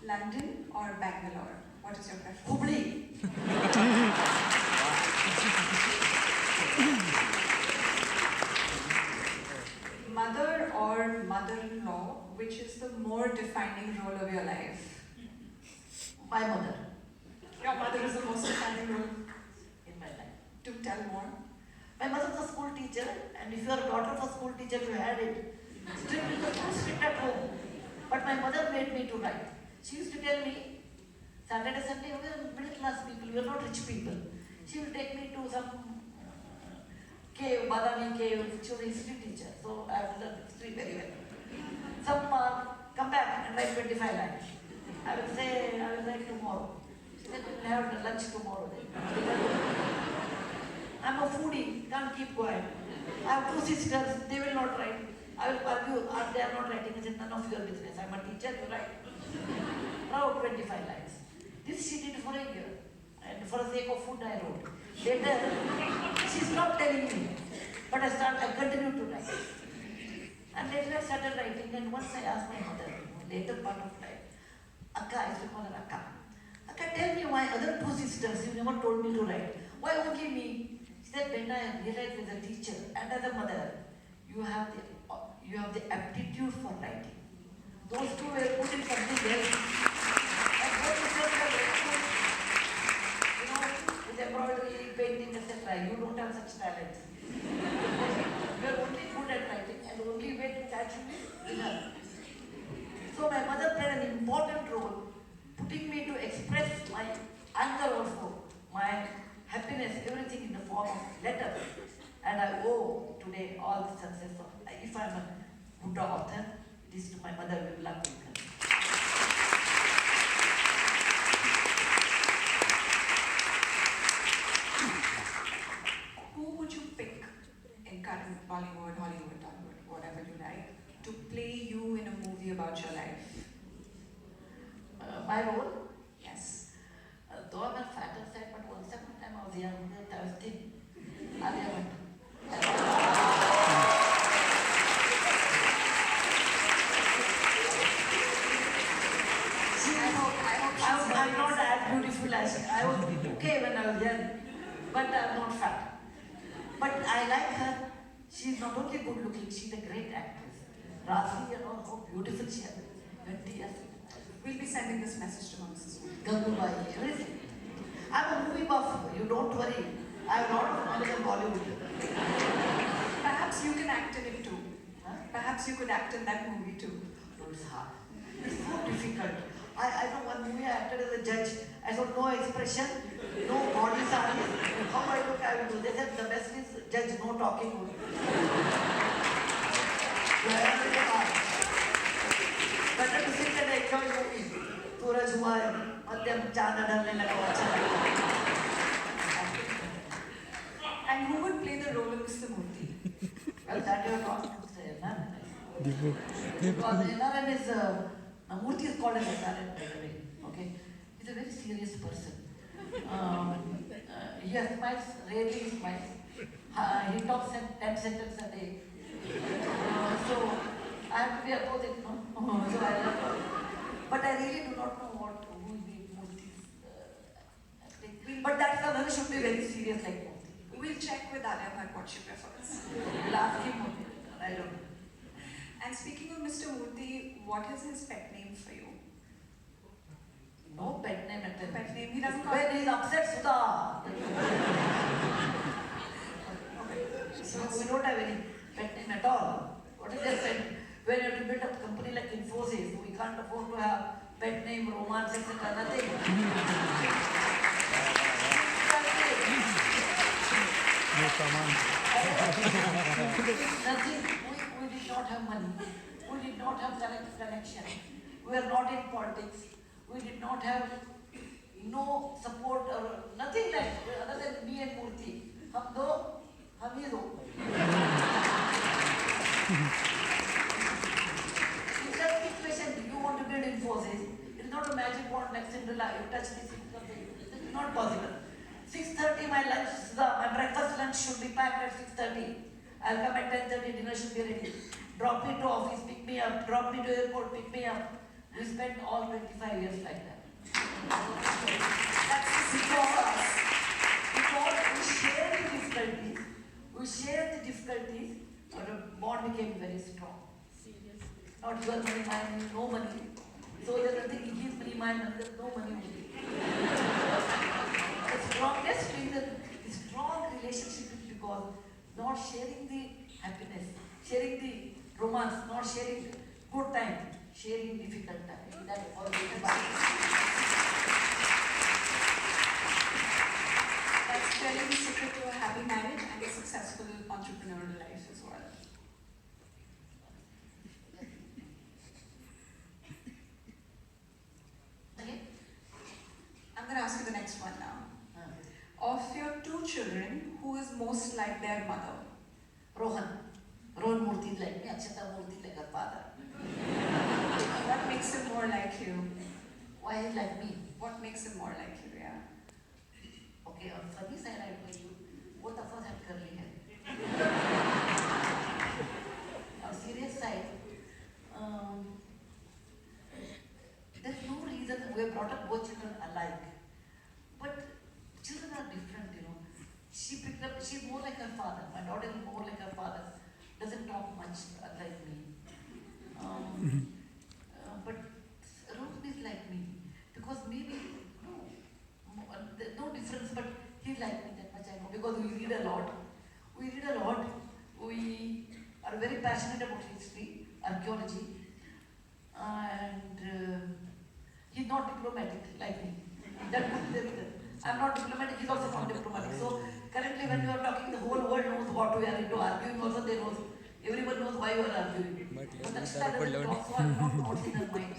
London or Bangalore? What is your preference? Hubli. Mother or mother-in-law, which is the more defining role of your life? My mother. Your mother is the most defining role In my life. Do tell more. My mother was a school teacher, and if you are a daughter of a school teacher, you had it. Strict because too strict at home. But my mother made me to write. She used to tell me, Saturday, Sunday, we are middle class people, we are not rich people. She will take me to some cave, Badami cave, she was a history teacher, so I have learned history very well. Come back and write 25 lines. I will say, I will write tomorrow. She said, we will have lunch tomorrow then. I'm a foodie, can't keep quiet. I have two sisters, they will not write. I will argue, they are not writing. I said, none of your business. I'm a teacher, you write. Now 25 lines. This she did for a year. And for the sake of food, I wrote. Later, she stopped telling me. But I continued to write. And later I started writing. And once I asked my mother, later part of time, Akka, I used to call her Akka. Akka, tell me why other two sisters, you never told me to write. Why only me? She said, when I realized as a teacher and as a mother, you have the aptitude for writing. Those two were put in something else. And both sisters were very good. You know, with embroidery, painting, etc. You don't have such talent. You are only good at writing, and the only way to catch you is dinner. So my mother played an important role, putting me to express my anger also, my happiness, everything in the form of letters. And I owe today all the success of, if I'm a Buddha author, it is to my mother, Vimla Kulkarni. Who would you pick in current Bollywood, Hollywood, Tollywood, whatever you like, to play you in a movie about your life? My role? Yes. Though I'm a fatter side, but once upon a time I was young, I was thin. Alia Bhatt. I'm not as beautiful as she. I was okay when I was young, but I'm not fat. But I like her. She's not only good looking, she's a great actress. Rasi and all, how beautiful she is. 20 years. We'll be sending this message to Mrs. Gangubai, everything. I'm a movie buff, you don't worry. I have a lot of knowledge of Bollywood. Perhaps you can act in it too. Huh? Perhaps you could act in that movie too. No, it's hard. It's so difficult. I know one movie I acted as a judge. I saw no expression, no body size. How I look, I will do. They said the best is judge, no talking. Better to sit and enjoy movie. Suraj hua hai, madhyam chanda dhalne laga acha. And who would play the role of Mr. Murthy? Well, that you are not to say, because NRN is, Murthy is called as NRN, by the way, okay? He's a very serious person. He smiles, rarely he smiles. He talks 10 sentences a day. So, I have to be opposite, no? So I love her. But I really do not know who is the Murthy's acting. But that another should be very serious like Murthy. We'll check with Alia Bhatt what she prefers. We'll ask him, I don't know. And speaking of Mr. Murthy, what is his pet name for you? No pet name at all. Pet name, he doesn't call When he's upset, Sudha. So we don't have any pet name at all. What is their pet? When you have to build up a company like Infosys, we can't afford to have pet name, romance, etc. Nothing. Nothing. We did not have money. We did not have connection. We were not in politics. We did not have no support or nothing like other than me and Murthy. Hum do, hum hi do. In that situation, you want to build Infosys. It is not a magic wand like Cinderella. You touch this, it is not possible. 6:30 my lunch, my breakfast lunch should be packed at 6:30. I'll come at 10:30, dinner should be ready. Drop me to office, pick me up. Drop me to airport, pick me up. We spent all 25 years like that. That's Because we shared the difficulties, our bond became very strong. Not your money, my money, no money. So there's nothing, his money, my money, there's no money only. The strongest reason, the strong relationship is because not sharing the happiness, sharing the romance, not sharing good time, sharing difficult time. That always That's really the secret to a happy marriage and a successful entrepreneurial life as well. Okay? I'm going to ask you the next one now. Of your 2 children, who is most like their mother? Rohan Murthy is like me, Akshata Murthy like her father. What makes him more like you? Why is like me? What makes him more like you, yeah? Okay, on funny side I tell you, both of us have curly hair. On serious side, there's no reason we have brought up both children alike. But children are different, you know. She's more like her father. My daughter is more like her father. Doesn't talk much like me. But Rohan is like me. Because maybe, there's no difference, but he's like me, that much I know. Because we read a lot. We are very passionate about history, archaeology. And he's not diplomatic like me. That could be the reason. I'm not diplomatic, he's also not diplomatic. So currently when you are talking, the whole world knows what we are into. Arguing also they know. Everyone knows why you are arguing. But that's not doesn't talk, so I'm not noticing her mind.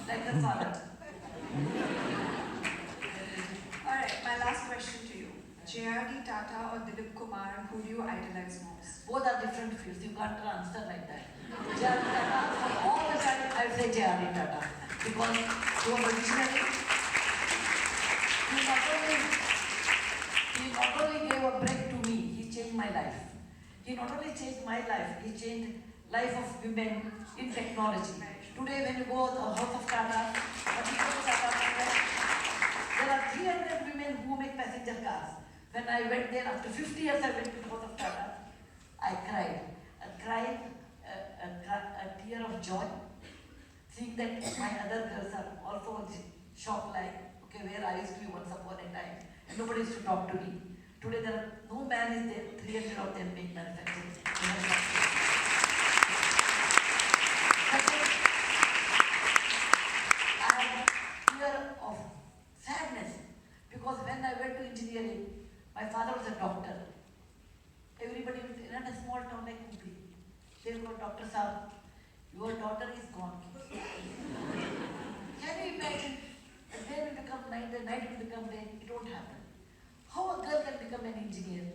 Like her father. Alright, my last question to you. J.R.D. Tata or Dilip Kumar, who do you idolize most? Both are different fields. You can't answer like that. J.R.D. Tata, for all the time, I would say J.R.D. Tata. Because he was a visionary. He not only gave a break to me, he changed my life. He not only changed my life, he changed life of women in technology. Today when you go to the house of Tata, there are 300 women who make passenger cars. When I went there, after 50 years I went to the house of Tata, I cried. A tear of joy, seeing that my other girls are also shocked like, okay, where I used to be once upon a time, and nobody used to talk to me. Today there are no man is there, 300 of them make manufacturing. I have fear of sadness, because when I went to engineering, my father was a doctor. Everybody was in a small town like Mumbai. They go, Dr. Saab, your daughter is gone. Can you imagine? The day will become night, the night will become day. It won't happen. How a girl can become an engineer?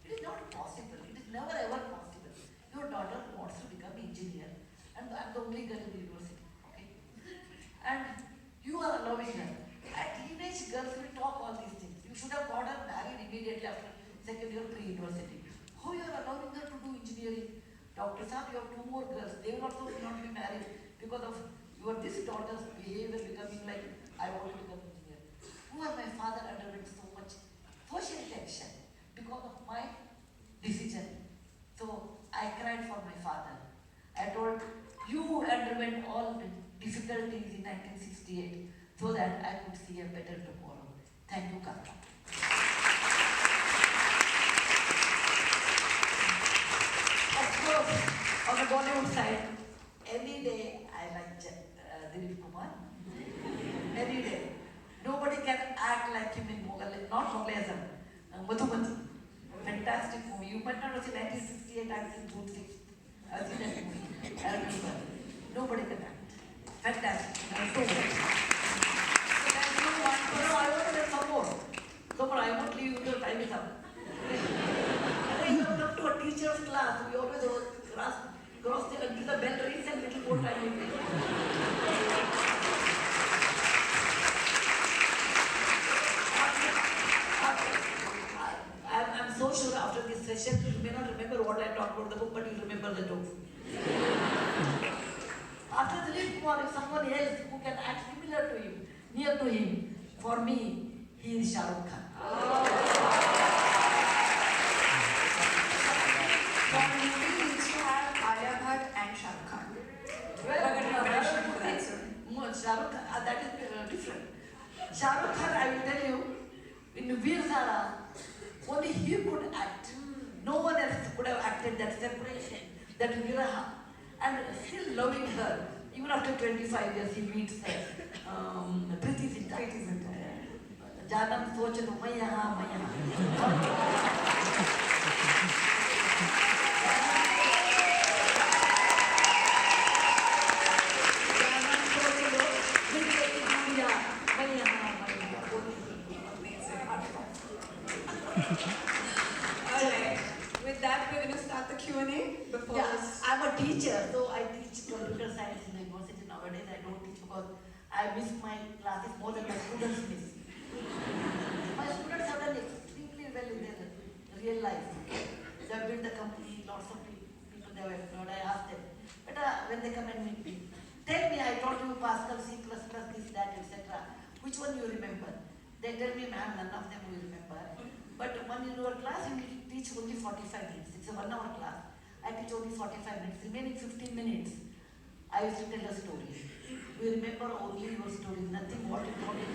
It is not possible. It is never ever possible. Your daughter wants to become an engineer, and I'm the only girl in the university. Okay? And you are allowing her. Teenage girls will talk all these things. You should have got her married immediately after second year pre-university. How you are allowing her to do engineering? Dr. Saab, you have 2 more girls. They will also not be married because of this daughter's behavior becoming like, I want to become an engineer. Poor my father underwent so much social tension because of my decision. So I cried for my father. I told, you underwent all the difficulties in 1968 so that I could see a better tomorrow. Thank you, Kaka. Of course, on the Bollywood side, any day I like Dilip Kumar. Any day. Nobody can act like him in Mughal, not Mughalism. Madhumati. Fantastic movie. You might not have seen 1968, I've seen June 6th. I've seen that movie. I remember. Nobody can act. Fantastic. I'm so good. So there's no one No, I want to have some more. I won't leave you till time is up. When you come to a teacher's class, we always cross there until the bell rings and little more time will be. I'm so sure after this session, you may not remember what I talked about the book, but you remember the jokes. After the Dilip Kumar, if someone someone else who can act similar to him, near to him, for me, he is Shah Rukh Khan. For movie needs to have Alia Bhatt and Shah Rukh Khan. Well, But preparation for that, sir. Shah Rukh Khan, that is different. Shah Rukh Khan, I will tell you, in Veer Zara, only he could act. No one else could have acted that separation, that viraha, and still loving her. Even after 25 years, he meets Priti Zinta. Janam sochno मैं यहाँ Alright. With that, we're going to start the Q&A before this. I'm a teacher, so I teach computer science in the university nowadays. I don't teach because I miss my classes more than my students miss. My students have done extremely well in their real life. They have built the company, lots of people they have employed. I ask them, but when they come and meet me, tell me, I taught you Pascal, C++, this, that, etc. Which one you remember? They tell me, ma'am, none of them will remember. But when in your class, you teach only 45 minutes. It's a 1 hour class. I teach only 45 minutes. Remaining 15 minutes, I used to tell a story. We remember only your story, nothing what you taught in